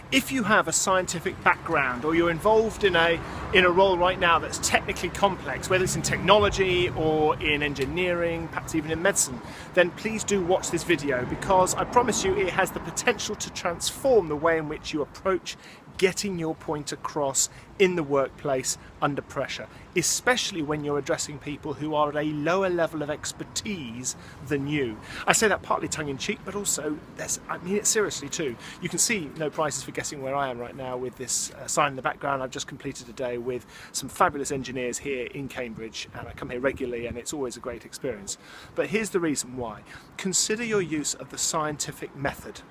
If you have a scientific background or you're involved in a role right now that's technically complex, whether it's in technology or in engineering, perhaps even in medicine, then please do watch this video, because I promise you it has the potential to transform the way in which you approach getting your point across in the workplace under pressure, especially when you're addressing people who are at a lower level of expertise than you. I say that partly tongue-in-cheek, but also I mean it seriously too. You can see no prizes for guessing where I am right now with this sign in the background. I've just completed a day with some fabulous engineers here in Cambridge, and I come here regularly and it's always a great experience. But here's the reason why. Consider your use of the scientific method.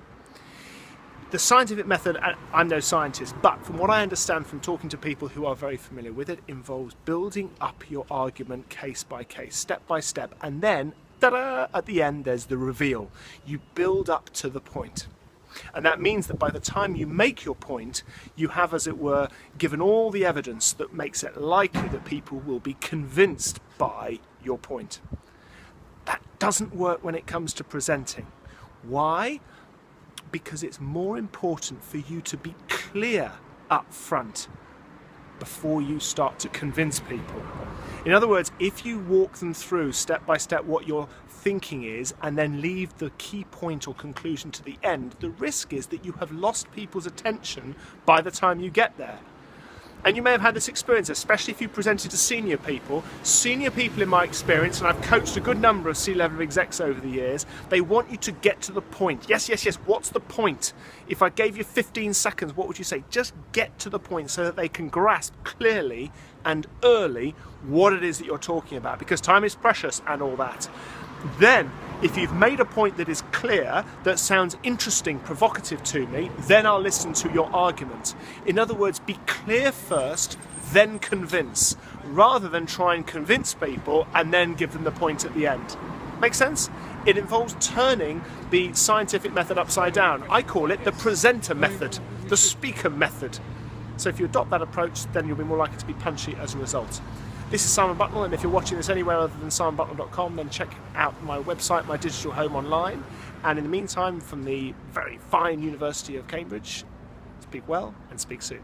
The scientific method, I'm no scientist, but from what I understand from talking to people who are very familiar with it, involves building up your argument case by case, step by step, and then, ta-da, at the end there's the reveal. You build up to the point. And that means that by the time you make your point, you have, as it were, given all the evidence that makes it likely that people will be convinced by your point. That doesn't work when it comes to presenting. Why? Because it's more important for you to be clear up front before you start to convince people. In other words, if you walk them through step by step what your thinking is and then leave the key point or conclusion to the end, the risk is that you have lost people's attention by the time you get there. And you may have had this experience, especially if you presented to senior people. Senior people, in my experience, and I've coached a good number of C-level execs over the years, they want you to get to the point. Yes, yes, yes, what's the point? If I gave you 15 seconds, what would you say? Just get to the point so that they can grasp clearly and early what it is that you're talking about, because time is precious and all that. Then, if you've made a point that is clear, that sounds interesting, provocative to me, then I'll listen to your argument. In other words, be clear first, then convince, rather than try and convince people and then give them the point at the end. Make sense? It involves turning the scientific method upside down. I call it the presenter method, the speaker method. So if you adopt that approach, then you'll be more likely to be punchy as a result. This is Simon Bucknell, and if you're watching this anywhere other than simonbucknell.com, then check out my website, my digital home online. And in the meantime, from the very fine University of Cambridge, speak well and speak soon.